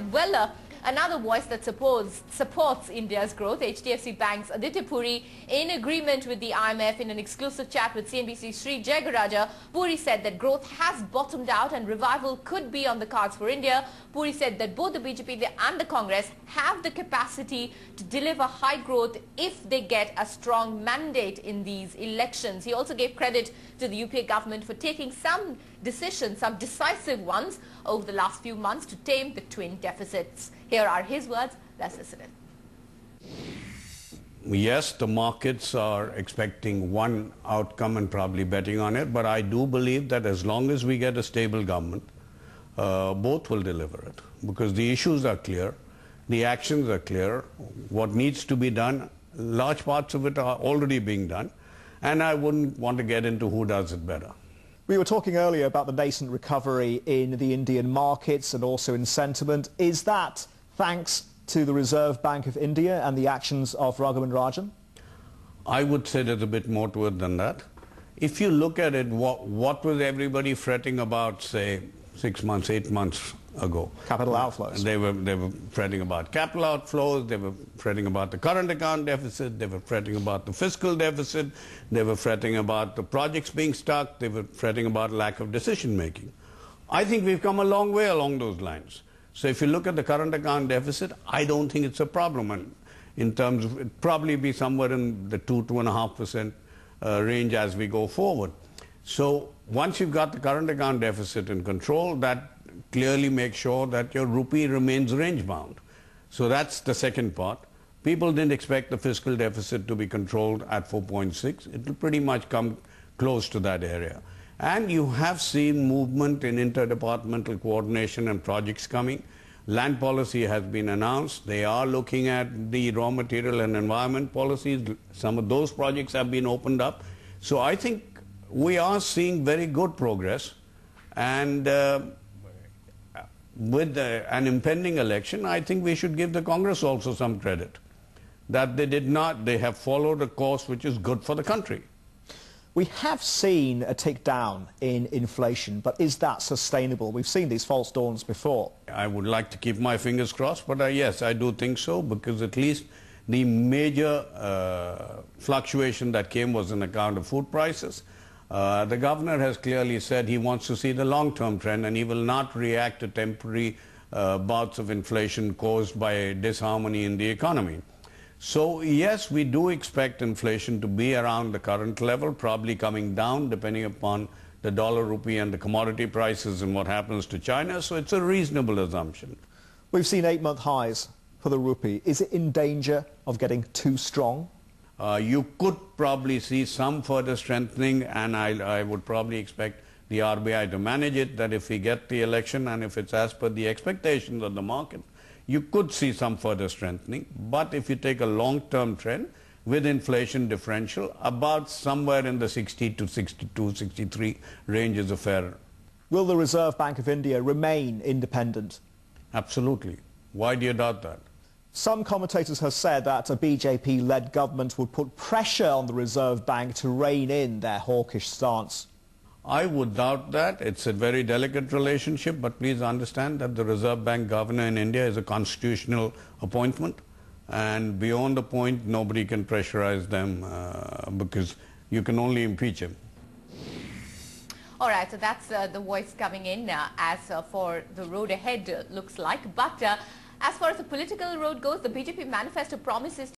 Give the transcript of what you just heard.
Well, another voice that supports India's growth, HDFC Bank's Aditya Puri, in agreement with the IMF in an exclusive chat with CNBC's Sri Jagaraja, Puri said that growth has bottomed out and revival could be on the cards for India. Puri said that both the BJP and the Congress have the capacity to deliver high growth if they get a strong mandate in these elections. He also gave credit to the UPA government for taking some decisions, some decisive ones, over the last few months to tame the twin deficits. Here are his words. Let's listen in. Yes, the markets are expecting one outcome and probably betting on it, but I do believe that as long as we get a stable government, both will deliver it, because the issues are clear, the actions are clear, what needs to be done, large parts of it are already being done, and I wouldn't want to get into who does it better. We were talking earlier about the nascent recovery in the Indian markets and also in sentiment. Is that thanks to the Reserve Bank of India and the actions of Raghuram Rajan? I would say there's a bit more to it than that. If you look at it, what was everybody fretting about, say, 6 months, 8 months ago? Capital outflows. They were fretting about capital outflows, they were fretting about the current account deficit, they were fretting about the fiscal deficit, they were fretting about the projects being stuck, they were fretting about lack of decision making. I think we've come a long way along those lines. So if you look at the current account deficit, I don't think it's a problem. And in terms of, it'd probably be somewhere in the 2–2.5% range as we go forward. So once you've got the current account deficit in control, that clearly makes sure that your rupee remains range bound. So that's the second part. People didn't expect the fiscal deficit to be controlled at 4.6. It will pretty much come close to that area. And you have seen movement in interdepartmental coordination and projects coming. Land policy has been announced. They are looking at the raw material and environment policies. Some of those projects have been opened up. So I think we are seeing very good progress. And with an impending election, I think we should give the Congress also some credit that they have followed a course which is good for the country. We have seen a tick down in inflation, but is that sustainable? We've seen these false dawns before. I would like to keep my fingers crossed, but yes, I do think so, because at least the major fluctuation that came was on account of food prices. The governor has clearly said he wants to see the long-term trend, and he will not react to temporary bouts of inflation caused by disharmony in the economy. So yes, we do expect inflation to be around the current level, probably coming down depending upon the dollar rupee and the commodity prices and what happens to China. So it's a reasonable assumption. We've seen 8-month highs for the rupee. Is it in danger of getting too strong? You could probably see some further strengthening, and I would probably expect the RBI to manage it, that if we get the election and if it's as per the expectations of the market, you could see some further strengthening. But if you take a long-term trend with inflation differential, about somewhere in the 60 to 62, 63 range is a fair. Will the Reserve Bank of India remain independent? Absolutely. Why do you doubt that? Some commentators have said that a BJP-led government would put pressure on the Reserve Bank to rein in their hawkish stance. I would doubt that. It's a very delicate relationship, but please understand that the Reserve Bank governor in India is a constitutional appointment, and beyond the point, nobody can pressurize them because you can only impeach him. All right, so that's the voice coming in as for the road ahead looks like. But as far as the political road goes, the BJP manifesto promises